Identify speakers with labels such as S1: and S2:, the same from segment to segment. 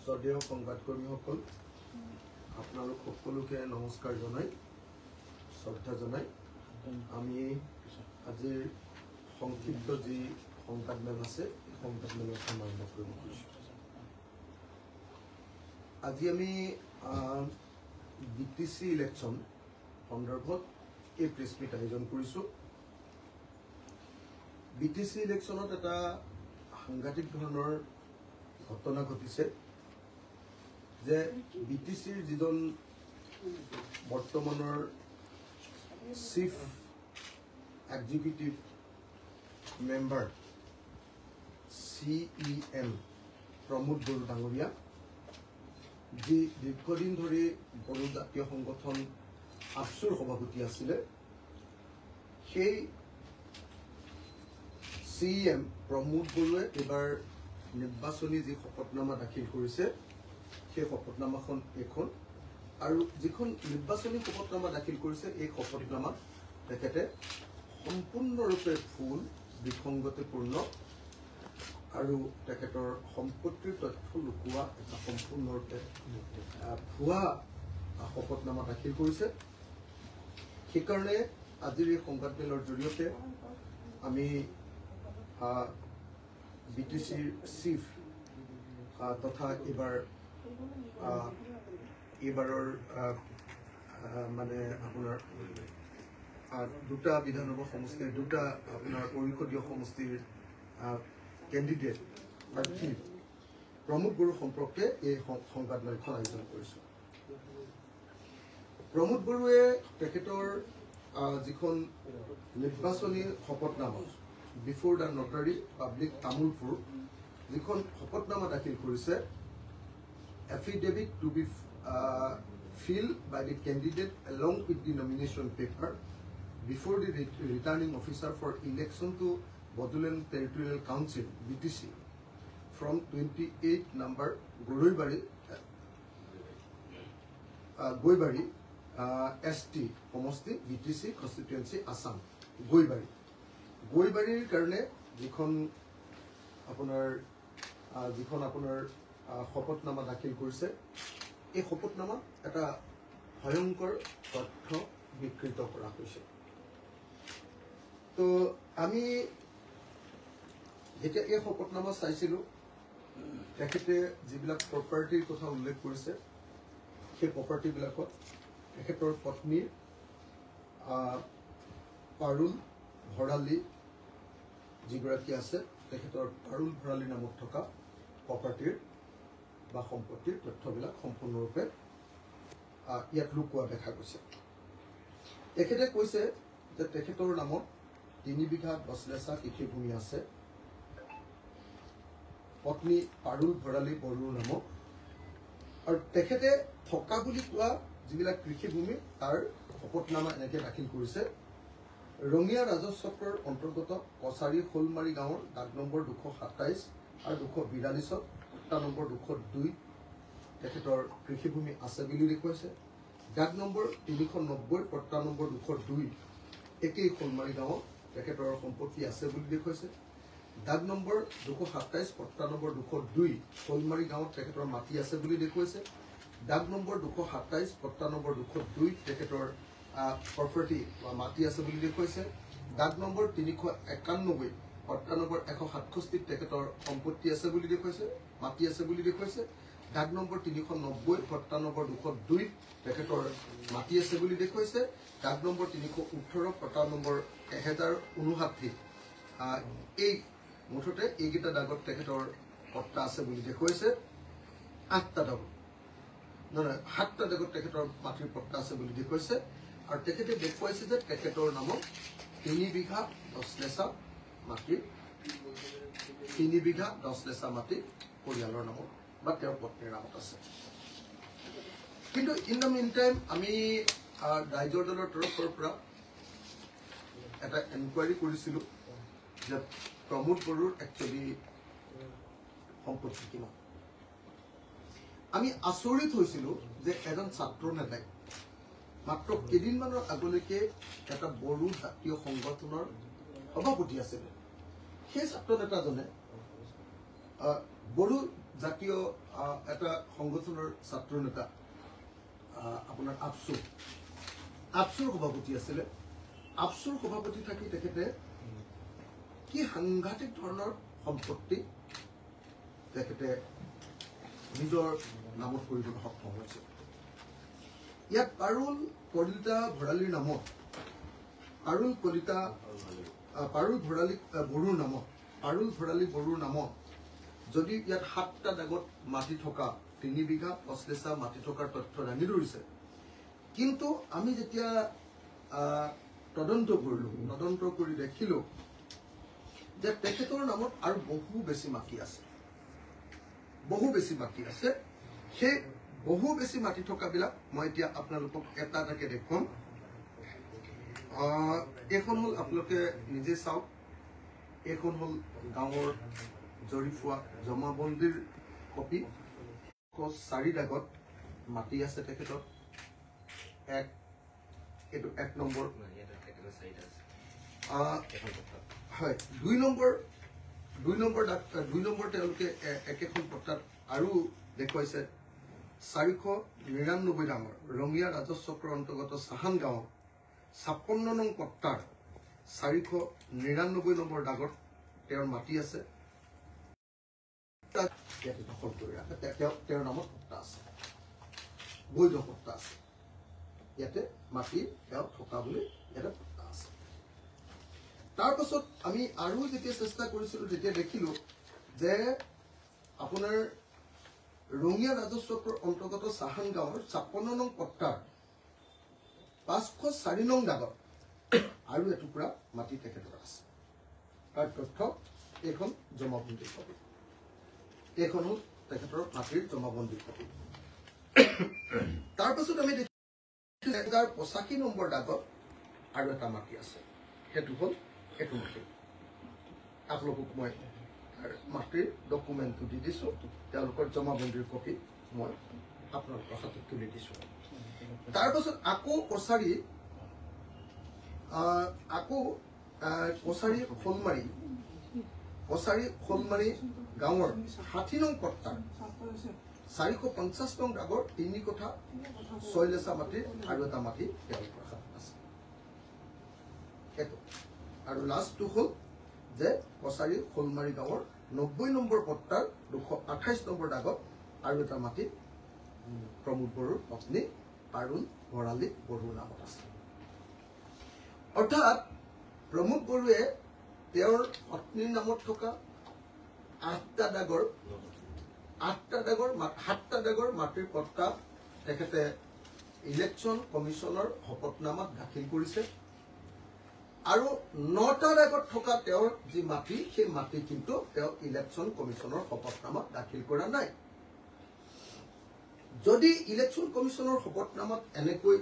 S1: শ্ৰদ্ধেয় সংবাদকৰ্মীসকল, আপোনালোক সকলোকে নমস্কাৰ জনাই শ্ৰদ্ধা জনাই আমি আজিৰ সংক্ষিপ্ত যি সংবাদমেল আছে সংবাদমেলত আৰম্ভ কৰিব খুজিছোঁ। আজি আমি BTC ইলেকশ্যন সন্দৰ্ভত এই প্ৰেছ মিট আয়োজন কৰিছোঁ। BTC ইলেকশ্যনত এটা সাংঘাতিক ধৰণৰ ঘটনা ঘটিছে যে BTCৰ যিজন বৰ্তমানৰ chief executive member CEM Pramod Boro ডাঙৰীয়া, যি দীৰ্ঘদিন ধৰি বড়ো জাতীয় সংগঠন আপচুৰ সভাপতি আছিলে, সেই CEM প্ৰমোদ বড়োৱে এইবাৰ নিৰ্বাচনী যি শপতনামা দাখিল কৰিছে, সেই শপতনামাখন এইখন, আৰু যিখন নিৰ্বাচনী শপতনামা দাখিল কৰিছে এই শপতনামাত তেখেতে সম্পূৰ্ণৰূপে ভুল, বিসংগতিপূৰ্ণ আৰু তেখেতৰ সম্পত্তিৰ তথ্য লুকুওৱা এটা সম্পূৰ্ণৰূপে ভুৱা শপতনামা দাখিল কৰিছে। সেইকাৰণে আজিৰ এই সংবাদমেলৰ জৰিয়তে আমি BTCৰ চিফ তথা এইবাৰৰ মানে আপোনাৰ দুটা বিধানসভা সমষ্টিৰ দুটা আপোনাৰ পৰিষদীয় সমষ্টিৰ কেণ্ডিডেট প্ৰাৰ্থী প্ৰমোদ বড়ো সম্পৰ্কে এই সংবাদমেলখন আয়োজন কৰিছোঁ। প্ৰমোদ বড়োৱে তেখেতৰ যিখন নিৰ্বাচনী শপতনামা before the notary public Tamulpur যিখন শপতনামা দাখিল কৰিছে, affidavit to be filled by the candidate along with the nomination paper before the returning officer for election to Bodoland Territorial Council BTC from 28 number Goibari ST Homosti BTC constituency Assam Goibariৰ কাৰণে যিখন আপোনাৰ শপতনামা দাখিল কৰিছে, এই শপতনামা এটা ভয়ংকৰ তথ্য বিকৃত কৰা হৈছে। তো আমি যেতিয়া এই শপতনামা চাইছিলোঁ, তেখেতে যিবিলাক প্ৰপাৰ্টিৰ কথা উল্লেখ কৰিছে, সেই প্ৰপাৰ্টিবিলাকত তেখেতৰ পত্নীৰ পাৰুল ভৰালী যিগৰাকী আছে, তেখেতৰ পাৰুল ভৰালী নামত থকা প্ৰপাৰ্টিৰ বা সম্পত্তিৰ তথ্যবিলাক সম্পূৰ্ণৰূপে ইয়াত লুকুওৱা দেখা গৈছে। তেখেতে কৈছে যে তেখেতৰ নামত 3 বিঘা 10 লেচা কৃষিভূমি আছে পত্নী পাৰুল ভৰালী বড়োৰ নামত, আৰু তেখেতে থকা বুলি কোৱা যিবিলাক কৃষিভূমি তাৰ শপতনামা এনেকৈ দাখিল কৰিছে। ৰঙিয়া ৰাজহ চক্ৰৰ অন্তৰ্গত কছাৰী শোলমাৰী গাঁৱৰ দাগ নম্বৰ 227 আৰু 242 পট্টা নম্বৰ 202 তেখেতৰ কৃষিভূমি আছে বুলি দেখুৱাইছে। দাগ নম্বৰ 390 পট্টা নম্বৰ 202 একেই শোলমাৰী গাঁৱত তেখেতৰ সম্পত্তি আছে বুলি দেখুৱাইছে। দাগ নম্বৰ 227 পট্টা নম্বৰ 202 শোলমাৰী গাঁৱত তেখেতৰ মাটি আছে বুলি দেখুৱাইছে। দাগ নম্বৰ 227 পট্টা নম্বৰ 202 তেখেতৰ প্ৰপাৰ্টি বা মাটি আছে বুলি দেখুৱাইছে। দাগ নম্বৰ 391 পট্টা নম্বৰ 167 তেখেতৰ সম্পত্তি আছে বুলি দেখুৱাইছে, মাটি আছে বুলি দেখুৱাইছে। দাগ নম্বৰ 390 পট্টা নম্বৰ 202 তেখেতৰ মাটি আছে বুলি দেখুৱাইছে। দাগ নম্বৰ 318 পট্টা নম্বৰ 1059 এই মুঠতে এইকেইটা দাগত তেখেতৰ পট্টা আছে বুলি দেখুৱাইছে। 8টা দাগত নহয় 7টা দাগত তেখেতৰ মাটিৰ পট্টা আছে বুলি দেখুৱাইছে। আৰু তেখেতে দেখুৱাইছে যে তেখেতৰ নামত 3 বিঘা 10 লেচা মাটিৰ 3 বিঘা 10 লেচা মাটি পৰিয়ালৰ নামত বা তেওঁৰ পত্নীৰ নামত আছে। কিন্তু ইন দ্য মিন টাইম আমি ৰাইজৰ দলৰ তৰফৰ পৰা এটা এনকুৱাৰী কৰিছিলোঁ যে প্ৰমোদ বড়োৰ একচুৱেলি সম্পত্তি কিমান। আমি আচৰিত হৈছিলোঁ যে এজন ছাত্ৰ নেতাই মাত্ৰ কেইদিনমানৰ আগলৈকে এটা বড়ো জাতীয় সংগঠনৰ সভাপতি আছিলে। সেই ছাত্ৰ নেতাজনে বড়ো জাতীয় এটা সংগঠনৰ ছাত্ৰ নেতা আপোনাৰ আপচুৰ সভাপতি আছিলে। আপচুৰ সভাপতি থাকি তেখেতে কি সাংঘাতিক ধৰণৰ সম্পত্তি তেখেতে নিজৰ নামত কৰিবলৈ সক্ষম হৈছে। ইয়াত পাৰুল কলিতা ভৰালীৰ নামত পাৰুল ভৰালী বড়োৰ নামত যদি ইয়াত 7টা দাগত মাটি থকা 3 বিঘা অশ্লেষা মাটি থকাৰ তথ্য দাঙি ধৰিছে, কিন্তু আমি যেতিয়া তদন্ত কৰিলোঁ, তদন্ত কৰি দেখিলোঁ যে তেখেতৰ নামত আৰু বহু বেছি মাটি আছে। সেই বহু বেছি মাটি থকাবিলাক মই এতিয়া আপোনালোকক এটা এটাকে দেখুৱাম। এইখন হ'ল, আপোনালোকে নিজে চাওক, এইখন হ'ল গাঁৱৰ জৰীফোৱা জমাবন্দীৰ কপি। 4 দাগত মাটি আছে তেখেতৰ। এইটো 1 নম্বৰ। হয়, 2 নম্বৰ তেওঁলোকে একেখন পট্টাত আৰু দেখুৱাইছে 499 ডাঙৰ ৰঙিয়া ৰাজহ চক্ৰৰ অন্তৰ্গত চাহান গাঁৱৰ 56 নং পট্টাৰ 499 নম্বৰ দাগত তেওঁৰ মাটি আছে। তেওঁৰ নামত পট্টা আছে, বৈধ পট্টা আছে। ইয়াতে মাটি তেওঁ থকা বুলি ইয়াতে পট্টা আছে। তাৰ পাছত আমি আৰু যেতিয়া চেষ্টা কৰিছিলোঁ তেতিয়া দেখিলোঁ যে আপোনাৰ ৰঙিয়া ৰাজহ চক্ৰৰ অন্তৰ্গত চাহান গাঁৱৰ 56 নং পট্টাৰ 504 নং দাগত আৰু এটুকুৰা মাটি তেখেতৰ আছে। তাৰ তথ্য এইখন জমাবন্দীৰ কপি। এইখন হ'ল তেখেতৰ মাটিৰ জমাবন্দীৰ কপি। তাৰ পাছত আমি দেখিলোঁ 1085 নম্বৰ দাগত আৰু এটা মাটি আছে। সেইটো হ'ল এইটো মাটি। আপোনালোকক মই মাটিৰ ডকুমেণ্টটো দি দিছোঁ, তেওঁলোকৰ জমাবন্দীৰ কপি মই আপোনালোকৰ হাতত তুলি দিছোঁ। তাৰ পাছত আকৌ কছাৰী শোলমাৰী গাঁৱৰ 60 নং পট্টাৰ 450 নং দাগৰ 3 কঠা 6 লেচা মাটিৰ আৰু এটা মাটি তেওঁলোকৰ হাতত আছে। সেইটো আৰু লাষ্টটো হ'ল যে কছাৰী শোলমাৰী গাঁৱৰ 90 নম্বৰ পট্টাৰ 228 নম্বৰ দাগত আৰু এটা মাটি প্ৰমোদ বড়োৰ পত্নী পাৰুল ভৰালী বড়োৰ নামত আছে। অৰ্থাৎ প্ৰমোদ বড়োৱে তেওঁৰ পত্নীৰ নামত থকা 7টা দাগৰ মাটিৰ পট্টা তেখেতে ইলেকশ্যন কমিশ্যনৰ শপতনামাত দাখিল কৰিছে। আৰু 9টা দাগত থকা তেওঁৰ যি মাটি, সেই মাটি কিন্তু তেওঁ ইলেকশ্যন কমিশ্যনৰ শপতনামাত দাখিল কৰা নাই। যদি ইলেকশ্যন কমিশ্যনৰ শপতনামাত এনেকৈ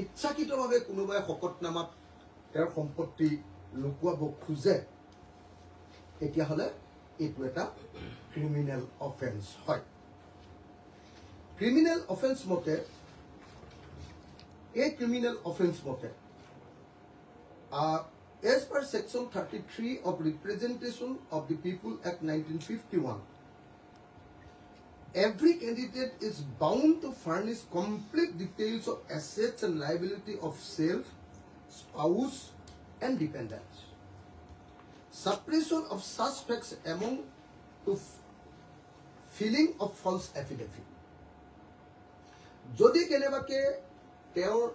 S1: ইচ্ছাকৃতভাৱে কোনোবাই শপতনামাত তেওঁৰ সম্পত্তি লুকুৱাব খোজে, তেতিয়াহ'লে এইটো এটা ক্ৰিমিনেল অফেন্স হয়। ক্ৰিমিনেল অফেন্স মতে as per section 33 of Representation of the People Act 1951, every candidate is bound to furnish complete details of assets and liability of self, spouse and dependents. Suppression of such facts among to filling of false affidavit. যদি কেনেবাকে তেওঁৰ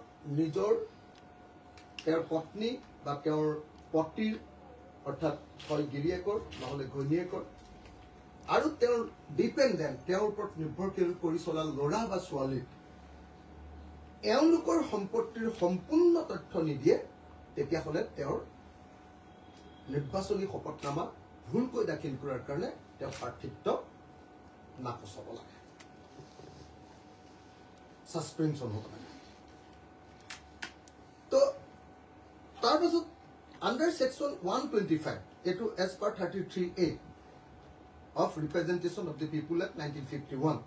S1: পত্নী বা তেওঁৰ পতিৰ অৰ্থাৎ হয় গিৰিয়েকৰ নহলে ঘৈণীয়েকৰ আৰু তেওঁৰ ডিপেণ্ডেণ্ট, তেওঁৰ ওপৰত নিৰ্ভৰশীল কৰি চলা ল'ৰা বা ছোৱালী, এওঁলোকৰ সম্পত্তিৰ সম্পূৰ্ণ তথ্য নিদিয়ে, তেতিয়াহ'লে তেওঁৰ নিৰ্বাচনী শপতনামা ভুলকৈ দাখিল কৰাৰ কাৰণে তেওঁ প্ৰাৰ্থিত্ব নাকচ হ'ব লাগে। সাসপেনশন হ'ব লাগে তো তাৰ পাছত আন্ডাৰ সেকশন 125 এটো as per 33A of Representation of the People Act 1951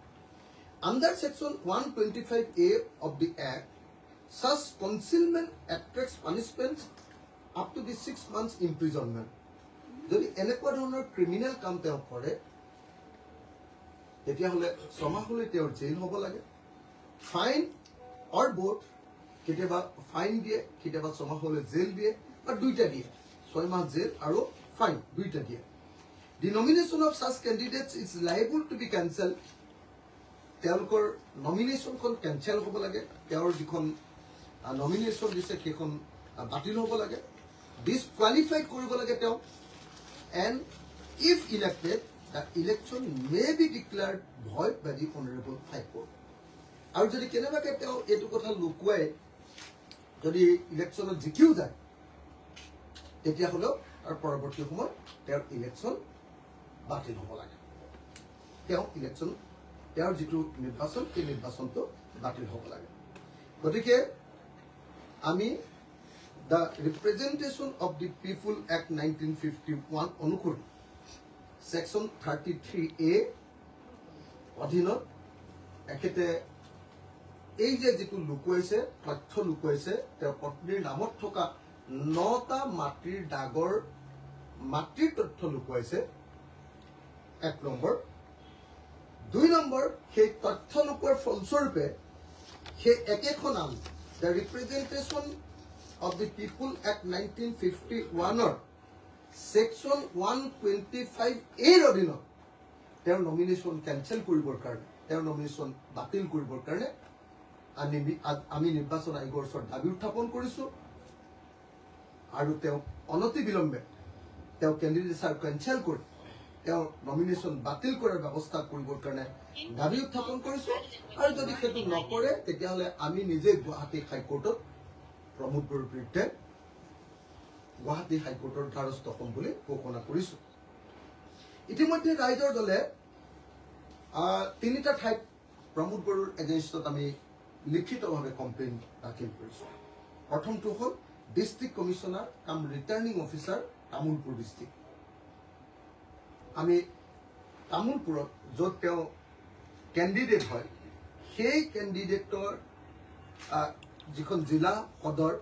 S1: under section 125A of the Act such concealment attracts punishment up to the 6 months imprisonment যদি এনেকুৱা ধৰণৰ ক্ৰিমিনেল কাম তেওঁ কৰে তেতিয়া হলে সমাহলে তেওঁৰ জেল হ'ব লাগে ফাইন অর বোথ কেতিয়াবা ফাইন দিয়ে কেতিয়াবা সমাহলে জেল দিয়ে বা দুইটা দিয়ে 6 মাহ জেল আৰু ফাইন দুইটা দিয়ে The nomination of such candidates is liable to be cancelled. তেওঁলোকৰ নমিনেশনখন কেনসেল হ'ব লাগে তেওঁৰ যিখন নমিনেশন দিছে সেইখন বাতিল হ'ব লাগে ডিসকুৱালিফাইড কৰিব লাগে তেওঁ and if elected the election may be declared void by the honorable high court আৰু যদি কেনেবাকে তেওঁ এটো কথা লুকুৱাই যদি ইলেকশনত জিকিও যায় তেতিয়া হলো আৰু পৰৱৰ্তী সময় তেওঁৰ ইলেকশন বাতিল হ'ব লাগে তেওঁ ইলেকশন তেওঁৰ যেটো নিৰ্বাচন এই নিৰ্বাচনটো বাতিল হ'ব লাগে গতিকে আমি the Representation of the People Act 1951 অনুসৰি section 33A অধীনত একেতে এই যে যেটো লুকুৱাইছে তথ্য লুকুৱাইছে তেওঁৰ পত্নীৰ নামত থকা 9টা মাটিৰ ডাগৰ মাটিৰ তথ্য লুকুৱাইছে 1 নম্বৰ 2 নম্বৰ সেই তথ্য লুকুৱাৰ ফলস্বৰূপে সেই একেখন নাম the Representation of the People Act 1951 or section 125A অধীনত তেওঁৰ নমিনেশন কেনসেল কৰিবৰ কাৰণে তেওঁৰ নমিনেশন বাতিল কৰিবৰ কাৰণে আমি নিৰ্বাচন আয়োগৰ ওচৰত দাবী উত্থাপন কৰিছো আৰু তেওঁ অনতি বিলম্বে তেওঁ কেণ্ডিডেটছাৰ কেনসেল কৰি তেওঁ নমিনেশন বাতিল কৰাৰ ব্যৱস্থা কৰিবৰ কাৰণে দাবী উত্থাপন কৰিছো আৰু যদি সেইটো নকৰে তেতিয়া হলে আমি নিজে গুৱাহাটী হাইকোৰ্টত প্ৰমোদ বড়োৰ বিৰুদ্ধে গুৱাহাটী হাইকোৰ্টৰ দ্বাৰস্থ হ'ম বুলি ঘোষণা কৰিছো ইতিমধ্যে ৰাইজৰ দলে তিনিটা ঠাইত প্ৰমোদ বড়োৰ এগেইনষ্টত আমি লিখিতভাৱে কমপ্লেইন দাখিল কৰিছো প্ৰথমটো হ'ল ডিস্ট্ৰিক্ট কমিশনাৰ কাম ৰিটাৰ্নিং অফিচাৰ তামুলপুৰ ডিস্ট্ৰিক্ট আমি তামুলপুৰত য'ত তেওঁ কেণ্ডিডেট হয় সেই কেণ্ডিডেটৰ যিখন জিলা সদৰ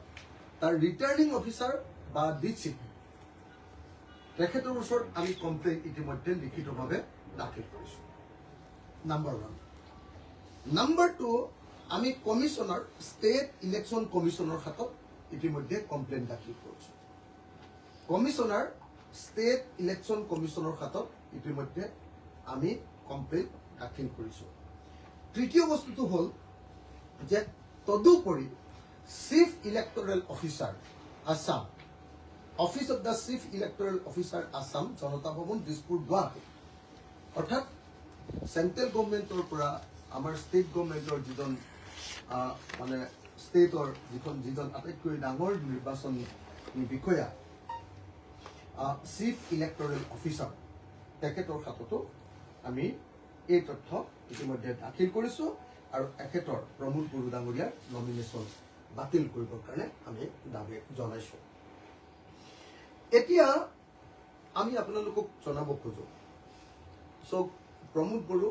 S1: তাৰ ৰিটাৰ্নিং অফিচাৰ বা ডিচিপি তেখেতৰ ওচৰত আমি কমপ্লেইন ইতিমধ্যে লিখিতভাৱে দাখিল কৰিছো নাম্বাৰ 1 নাম্বাৰ 2 আমি কমিশনাৰ ষ্টেট ইলেকশন কমিশনৰ হাতত ইতিমধ্যে কমপ্লেইন দাখিল কৰিছো কমিশনাৰ ষ্টেট ইলেকশন কমিশনৰ হাতত ইতিমধ্যে আমি কমপ্লেইন দাখিল কৰিছো তৃতীয় বস্তুটো হ'ল যে তদুপৰি chief electoral officer Assam office of the chief electoral officer Assam Janata Bhawan Dispur Guwahati অৰ্থাৎ সেন্ট্ৰেল গভৰ্নমেন্টৰ পৰা আমাৰ ষ্টেট গভৰ্নমেন্টৰ যিজন মানে ষ্টেটৰ যিজন আটাইতকৈ ডাঙৰ নিৰ্বাচন বিষয়া চিফ ইলেক্টৰেল অফিচাৰ তেখেতৰ হাততো আমি এই তথ্য ইতিমধ্যে দাখিল কৰিছো আৰু এখেতৰ প্ৰমোদ বড়ো ডাঙৰীয়াৰ নমিনেশন বাতিল কৰিবৰ কাৰণে আমি দাবী জনাইছো এতিয়া আমি আপোনালোকক জনাব খোজো সো প্ৰমোদ বড়ো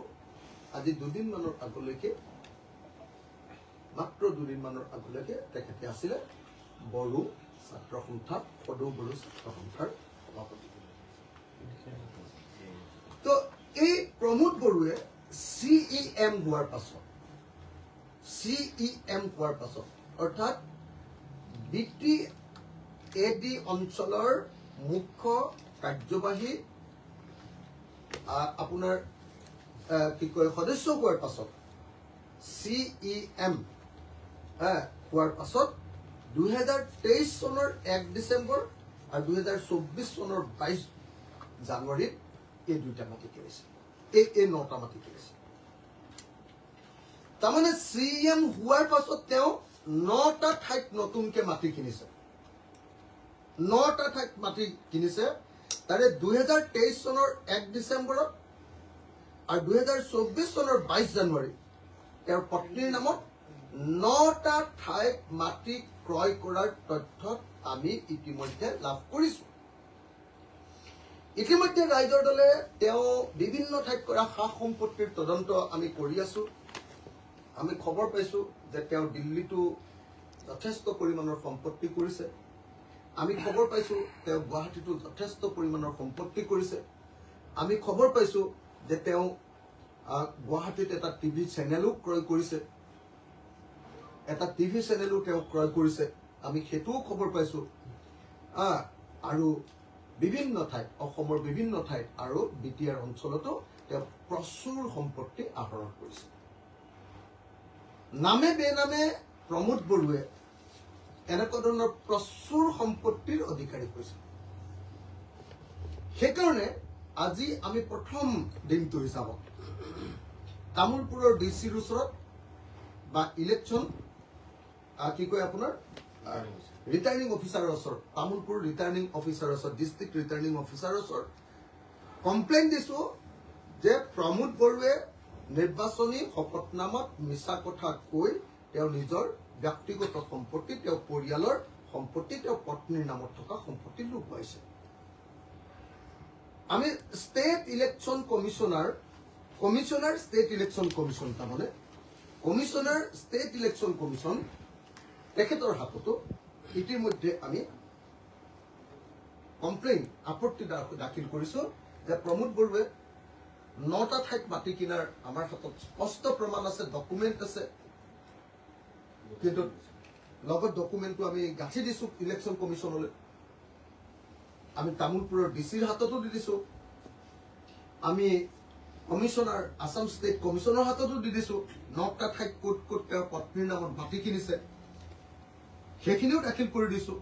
S1: আজি দুদিন মানৰ আগলৈকে মাত্ৰ দুদিন মানৰ আগলৈকে তেখেতে আছিলে বড়ো ছাত্ৰ সন্থা সদৌ বড়ো ছাত্ৰ সন্থাৰ সভাপতি তো এই প্ৰমোদ বড়োৱে CEM হোৱাৰ পাছত অৰ্থাৎ BTAD অঞ্চলৰ মুখ্য কাৰ্যবাহী আপোনাৰ কি কয় সদস্য হোৱাৰ পাছত CEM হোৱাৰ পাছত 2023 চনৰ 1 ডিসেম্বৰ আৰু 2024 চনৰ 22 জানুৱাৰীত এই দুইটা মাটি কিনিছে এই 9টা মাটি কিনিছে তাৰমানে CEM হোৱাৰ পাছত তেওঁ 9টা ঠাইত নতুনকে মাটি কিনিছে 9টা ঠাইত মাটি কিনিছে তাৰে 2023 চনৰ 1 ডিসেম্বৰত আৰু 2024 চনৰ 22 জানুৱাৰী তেওঁৰ পত্নীৰ নামত 9টা ঠাইত মাটি ক্ৰয় কৰাৰ তথ্য আমি ইতিমধ্যে লাভ কৰিছো। ইতিমধ্যে ৰাইজৰ দলে তেওঁ বিভিন্ন ঠাইত কৰা সা সম্পত্তিৰ তদন্ত আমি কৰি আছো। আমি খবৰ পাইছো যে তেওঁ দিল্লীতো যথেষ্ট পৰিমাণৰ সম্পত্তি কৰিছে। আমি খবৰ পাইছো তেওঁ গুৱাহাটীতো যথেষ্ট পৰিমাণৰ সম্পত্তি কৰিছে। আমি খবৰ পাইছো যে তেওঁ গুৱাহাটীত এটা টিভি চেনেলো ক্ৰয় কৰিছে। এটা টিভি চেনেলো তেওঁ ক্ৰয় কৰিছে। আমি সেইটোও খবৰ পাইছো। আৰু বিভিন্ন ঠাইত অসমৰ বিভিন্ন ঠাইত আৰু বিটিআৰ অঞ্চলতো তেওঁ প্ৰচুৰ সম্পত্তি আহৰণ কৰিছে। নামে বেনামে প্ৰমোদ বড়ুৱে এনেকুৱা ধৰণৰ প্ৰচুৰ সম্পত্তিৰ অধিকাৰী হৈছে। সেইকাৰণে আজি আমি প্ৰথম দিনটো হিচাপত তামোলপুৰৰ ডিচিৰ ওচৰত বা ইলেকশ্যন কি কয় আপোনাৰ ৰিটাৰ্নিং অফিচাৰৰ ওচৰত তামোলপুৰ ৰিটাৰ্নিং অফিচাৰৰ ওচৰত ডিষ্ট্ৰিক্ট ৰিটাৰ্নিং অফিচাৰৰ ওচৰত কমপ্লেইন দিছো যে প্ৰমোদ বড়ুৱে নিৰ্বাচনী শপতনামাত মিছা কথা কৈ তেওঁ নিজৰ ব্যক্তিগত সম্পত্তি, তেওঁ পৰিয়ালৰ সম্পত্তি, তেওঁ পত্নীৰ নামত থকা সম্পত্তি লুকুৱাইছে। আমি state election commissioner state election commission তাৰমানে কমিশনাৰ ষ্টেট ইলেকশ্যন কমিশন তেখেতৰ হাততো ইতিমধ্যে আমি কমপ্লেইন আপত্তি দাখিল কৰিছো যে প্ৰমোদ বড়ুৱে 9টা ঠাইত মাটি কিনাৰ আমাৰ হাতত স্পষ্ট প্ৰমাণ আছে, ডকুমেণ্ট আছে। কিন্তু লগত ডকুমেণ্টটো আমি গাঁঠি দিছো ইলেকশ্যন কমিশনলৈ। আমি তামোলপুৰৰ ডিচিৰ হাততো দি দিছো। আমি কমিশনাৰ আসাম ষ্টেট কমিশনৰ হাততো দি দিছো। 9টা ঠাইত ক'ত ক'ত তেওঁৰ পত্নীৰ নামত মাটি কিনিছে সেইখিনিও দাখিল কৰি দিছো।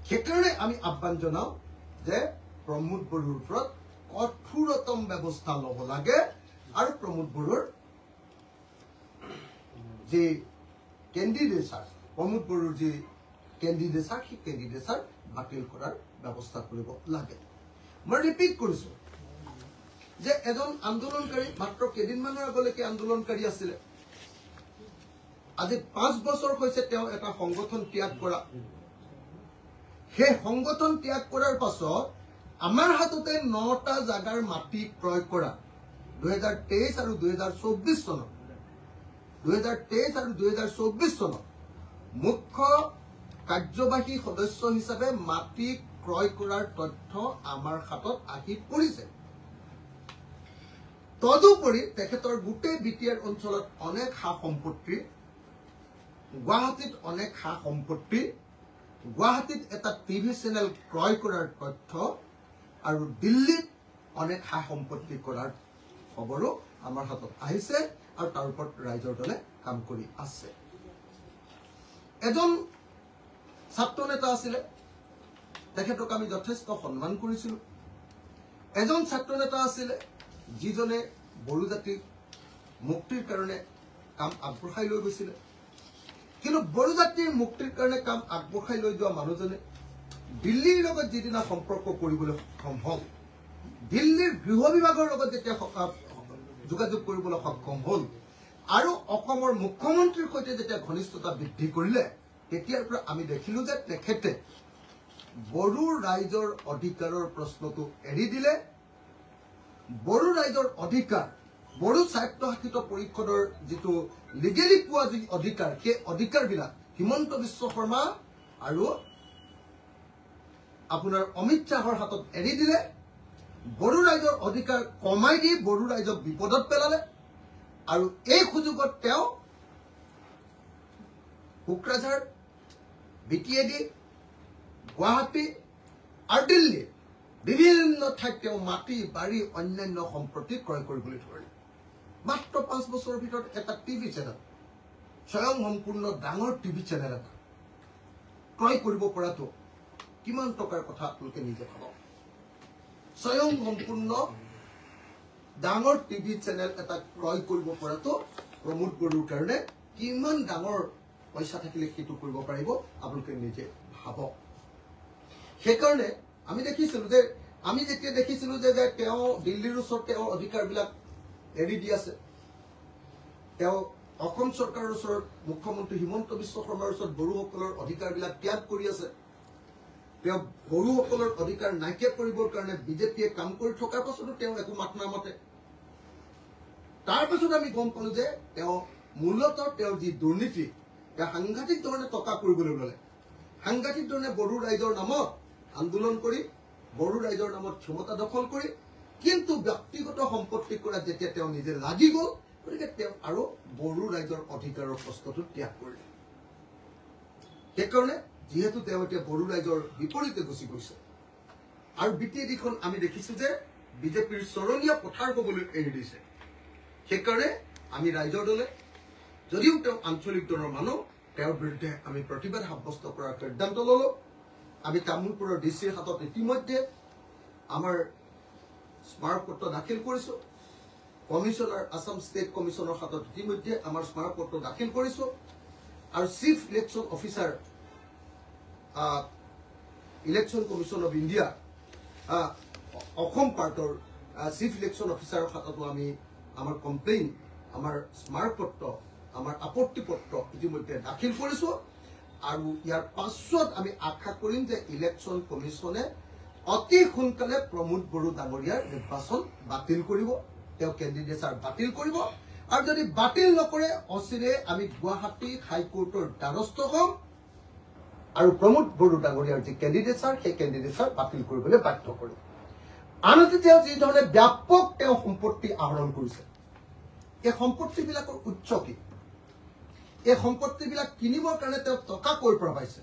S1: সেইকাৰণে আমি আহ্বান জনাও যে প্ৰমোদ বড়োৰ ওপৰত কঠোৰতম ব্যৱস্থা ল'ব লাগে আৰু প্ৰমোদ বড়োৰ যি কেণ্ডিডেচাৰ প্ৰমোদ বড়োৰ যি কেণ্ডিডেচাৰ সেই কেণ্ডিডেচাৰ বাতিল কৰাৰ ব্যৱস্থা কৰিব লাগে। মই ৰিপিট কৰিছো যে এজন আন্দোলনকাৰী মাত্ৰ কেইদিনমানৰ আগলৈকে আন্দোলনকাৰী আছিলে। আজি 5 বছৰ হৈছে তেওঁ এটা সংগঠন ত্যাগ কৰা। সেই সংগঠন ত্যাগ কৰাৰ পাছত আমাৰ হাততে 9টা জাগাৰ মাটি ক্ৰয় কৰা 2023 আৰু 2024 চনত 2023 আৰু 2024 চনত মুখ্য কাৰ্যবাহী সদস্য হিচাপে মাটি ক্ৰয় কৰাৰ তথ্য আমাৰ হাতত আহি পৰিছে। তদুপৰি তেখেতৰ গোটেই বিটিআৰ অঞ্চলত অনেক সা সম্পত্তি, গুৱাহাটীত অনেক সা সম্পত্তি, গুৱাহাটীত এটা টিভি চেনেল ক্ৰয় কৰাৰ তথ্য আৰু দিল্লীত অনেক সা সম্পত্তি কৰাৰ খবৰো আমাৰ হাতত আহিছে আৰু তাৰ ওপৰত ৰাইজৰ দলে কাম কৰি আছে। এজন ছাত্ৰ নেতা আছিলে, তেখেতক আমি যথেষ্ট সন্মান কৰিছিলো। এজন ছাত্ৰ নেতা আছিলে যিজনে বড়ো জাতিৰ মুক্তিৰ কাৰণে কাম আগবঢ়াই লৈ গৈছিলে। কিন্তু বড়ো জাতিৰ মুক্তিৰ কাৰণে কাম আগবঢ়াই লৈ যোৱা মানুহজনে দিল্লীৰ লগত যিদিনা সম্পৰ্ক কৰিবলৈ সক্ষম হ'ল, দিল্লীৰ গৃহ বিভাগৰ লগত যেতিয়া যোগাযোগ কৰিবলৈ সক্ষম হ'ল আৰু অসমৰ মুখ্যমন্ত্ৰীৰ সৈতে যেতিয়া ঘনিষ্ঠতা বৃদ্ধি কৰিলে, তেতিয়াৰ পৰা আমি দেখিলো যে তেখেতে বড়ো ৰাইজৰ অধিকাৰৰ প্ৰশ্নটো এৰি দিলে। বড়ো ৰাইজৰ অধিকাৰ, বড়ো স্বায়ত্তশাসিত পৰিষদৰ যিটো লিগেলি পোৱা যি অধিকাৰ, সেই অধিকাৰবিলাক হিমন্ত বিশ্ব শৰ্মা আৰু আপোনাৰ অমিত শ্বাহৰ হাতত এৰি দিলে। বড়ো ৰাইজৰ অধিকাৰ কমাই দি বড়ো ৰাইজক বিপদত পেলালে আৰু এই সুযোগত তেওঁ কোকৰাঝাৰ, বিটিএডি, গুৱাহাটী আৰু দিল্লী বিভিন্ন ঠাইত তেওঁ মাটি বাৰী অন্যান্য সম্পত্তি ক্ৰয় কৰিবলৈ ধৰিলে। মাত্ৰ 5 বছৰৰ ভিতৰত এটা টিভি চেনেল, স্বয়ং সম্পূৰ্ণ ডাঙৰ টিভি চেনেল এটা ক্ৰয় কৰিব পৰাটো কিমান টকাৰ কথা আপোনালোকে নিজে ভাবক। স্বয়ং সম্পূৰ্ণ ডাঙৰ টিভি চেনেল এটা ক্ৰয় কৰিব পৰাটো প্ৰমোদ বড়োৰ কাৰণে কিমান ডাঙৰ পইচা থাকিলে সেইটো কৰিব পাৰিব আপোনালোকে নিজে ভাবক। সেইকাৰণে আমি দেখিছিলো যে আমি যেতিয়া দেখিছিলো যে তেওঁ দিল্লীৰ ওচৰত তেওঁৰ অধিকাৰবিলাক এৰি দি আছে, তেওঁ অসম চৰকাৰৰ ওচৰত মুখ্যমন্ত্ৰী হিমন্ত বিশ্ব শৰ্মাৰ ওচৰত বড়োসকলৰ অধিকাৰবিলাক ত্যাগ কৰি আছে তেওঁ বড়োসকলৰ অধিকাৰ নাইকিয়া কৰিবৰ কাৰণে বিজেপিয়ে কাম কৰি থকাৰ পাছতো তেওঁ একো মাত নামাতে তাৰ পাছত আমি গম পালো যে তেওঁ মূলতঃ তেওঁৰ যি দুৰ্নীতি তেওঁ সাংঘাতিক ধৰণে টকা কৰিবলৈ ল'লে সাংঘাতিক ধৰণে বড়ো ৰাইজৰ নামত আন্দোলন কৰি বড়ো ৰাইজৰ নামত ক্ষমতা দখল কৰি কিন্তু ব্যক্তিগত সম্পত্তি কৰা যেতিয়া তেওঁ নিজে লাগি গ'ল গতিকে তেওঁ আৰু বড়ো ৰাইজৰ অধিকাৰৰ প্ৰশ্নটো ত্যাগ কৰিলে সেইকাৰণে যিহেতু তেওঁ এতিয়া বড়ো ৰাইজৰ বিপৰীতে গুচি গৈছে আৰু বিটিএডিখন আমি দেখিছো যে বিজেপিৰ চৰণীয়া পথাৰ হ'বলৈ এৰি দিছে সেইকাৰণে আমি ৰাইজৰ দলে যদিও তেওঁ আঞ্চলিক দলৰ মানুহ তেওঁৰ বিৰুদ্ধে আমি প্ৰতিবাদ সাব্যস্ত কৰাৰ সিদ্ধান্ত ল'লো আমি তামোলপুৰৰ ডিচিৰ হাতত ইতিমধ্যে আমাৰ স্মাৰকপত্ৰ দাখিল কৰিছো কমিশনাৰ আসাম ষ্টেট কমিশনৰ হাতত ইতিমধ্যে আমাৰ স্মাৰকপত্ৰ দাখিল কৰিছো আৰু chief election officer election commission of India Assam পাৰ্টৰ চিফ ইলেকশ্যন অফিচাৰৰ হাততো আমি আমাৰ কমপ্লেইন আমাৰ স্মাৰকপত্ৰ আমাৰ আপত্তি পত্ৰ ইতিমধ্যে দাখিল কৰিছো আৰু ইয়াৰ পাছত আমি আশা কৰিম যে ইলেকশ্যন কমিশনে অতি সোনকালে প্ৰমোদ বড়ো ডাঙৰীয়াৰ নিৰ্বাচন বাতিল কৰিব তেওঁ কেণ্ডিডেটছাৰ বাতিল কৰিব আৰু যদি বাতিল নকৰে অচিৰে আমি গুৱাহাটী হাইকোৰ্টৰ দ্বাৰস্থ হ'ম আৰু প্ৰমোদ বড়ো ডাঙৰীয়াৰ যি কেণ্ডিডেটছাৰ সেই কেণ্ডিডেটছাৰ বাতিল কৰিবলৈ বাধ্য কৰিম আনহাতে তেওঁ যি ধৰণে ব্যাপক তেওঁ সম্পত্তি আহৰণ কৰিছে এই সম্পত্তিবিলাকৰ উৎস কি এই সম্পত্তিবিলাক কিনিবৰ কাৰণে তেওঁ টকা কৰ পৰা পাইছে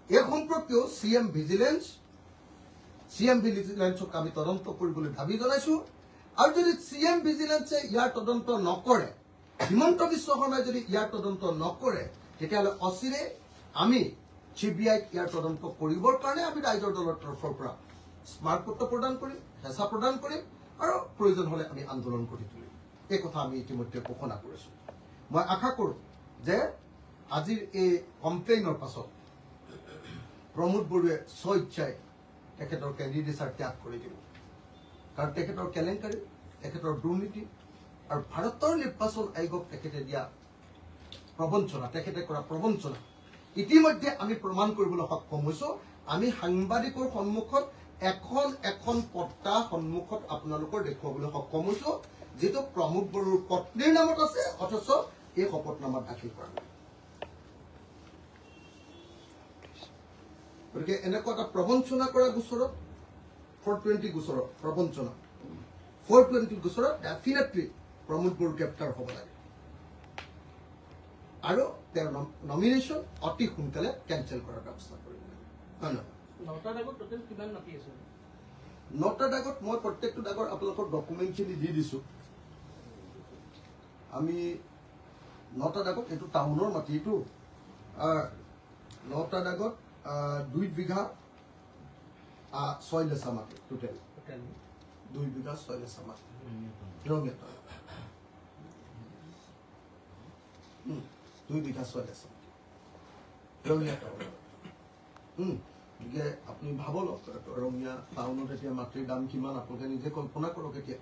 S1: এই সম্পৰ্কেও চিএম ভিজিলেন্সক আমি তদন্ত কৰিবলৈ দাবী জনাইছো আৰু যদি চিএম ভিজিলেন্সে ইয়াৰ তদন্ত নকৰে হিমন্ত বিশ্ব শৰ্মাই যদি ইয়াৰ তদন্ত নকৰে তেতিয়াহ'লে অচিৰে আমি চিবিআইক ইয়াৰ তদন্ত কৰিবৰ কাৰণে আমি ৰাইজৰ দলৰ তৰফৰ পৰা স্মাৰকপত্ৰ প্ৰদান কৰিম হেঁচা প্ৰদান কৰিম আৰু প্ৰয়োজন হ'লে আমি আন্দোলন কৰি তুলিম এই কথা আমি ইতিমধ্যে ঘোষণা কৰিছো মই আশা কৰোঁ যে আজিৰ এই কমপ্লেইনৰ পাছত প্ৰমোদ বড়োৱে স্বইচ্ছাই তেখেতৰ কেণ্ডিডেটছাৰ ত্যাগ কৰি দিব কাৰণ তেখেতৰ কেলেংকাৰী তেখেতৰ দুৰ্নীতি আৰু ভাৰতৰ নিৰ্বাচন আয়োগক তেখেতে দিয়া প্ৰবঞ্চনা তেখেতে কৰা প্ৰবঞ্চনা ইতিমধ্যে আমি প্ৰমাণ কৰিবলৈ সক্ষম হৈছো আমি সাংবাদিকৰ সন্মুখত এখন পত্তা সন্মুখত আপোনালোকৰ দেখুৱাবলৈ সক্ষম হৈছো যেটো প্ৰমোদ বড়োৰ পত্নীৰ নামত আছে অথচ এই শপতনামা দাখিল কৰা নাই গতিকে এনেকুৱা এটা প্ৰবঞ্চনা কৰা গোচৰত 420 গোচৰত প্ৰবঞ্চনা 420 গোচৰত ডেফিনেটলি প্ৰমোদ বড়ো গ্ৰেপ্তাৰ হ'ব লাগে আৰু তেওঁৰ নমিনেশ্যন অতি সোনকালে কেঞ্চেল কৰাৰ ব্যৱস্থা কৰিব লাগে হয় নহয় নটা দাগত মই প্ৰত্যেকটো দাগৰ আপোনালোকৰ ডকুমেণ্টখিনি দি দিছো আমি নটা দাগত এইটো টাউনৰ মাটি এইটো নটা দাগত 2 বিঘা 6 লেচা মাটি টোটেল 2 বিঘা 6 লেচা মাটি ৰঙিয়াত 2 বিঘা 6 লেচা মাটি ৰঙিয়াত গতিকে আপুনি ভাব লওক ৰঙিয়া টাউনত এতিয়া মাটিৰ দাম কিমান আপোনালোকে নিজে কল্পনা কৰক এতিয়া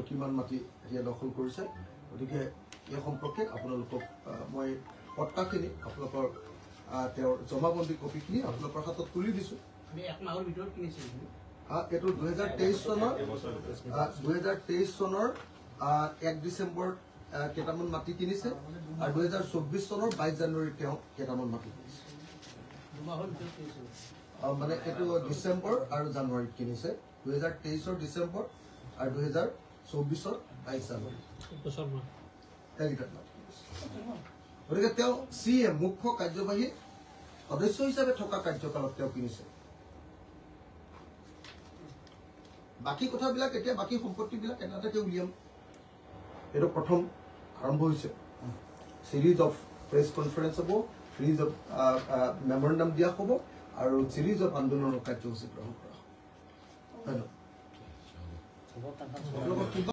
S1: কিমান মাটি এতিয়া দখল কৰিছে গতিকে এই সম্পৰ্কে আপোনালোকক মই পত্তাখিনি আপোনালোকৰ তেওঁৰ জমাবন্দী কপিখিনি আপোনালোকৰ হাতত তুলি দিছো এইটো 2023 চনৰ 1 ডিচেম্বৰ কেইটামান মাটি কিনিছে আৰু 2024 চনৰ 22 জানুৱাৰী তেওঁ কেইটামান মাটি কিনিছে মানে এইটো ডিচেম্বৰ আৰু জানুৱাৰীত কিনিছে 2023 ডিচেম্বৰ আৰু 2024 22 জানুৱাৰী গতিকে তেওঁ চিএম মুখ্য কাৰ্যবাহী সদস্য হিচাপে থকা কাৰ্যকালত তেওঁ কিনিছে বাকী কথাবিলাক এতিয়া বাকী সম্পত্তিবিলাক এটা এটাকে উলিয়াম এইটো প্ৰথম আৰম্ভ হৈছে সিৰিজ অফ প্ৰেছ কনফাৰেন্স হ'ব সিৰিজ অফ মেমৰেণ্ডাম দিয়া হ'ব আৰু সিৰিজ অফ আন্দোলনৰ কাৰ্যসূচী গ্ৰহণ কৰা হ'ব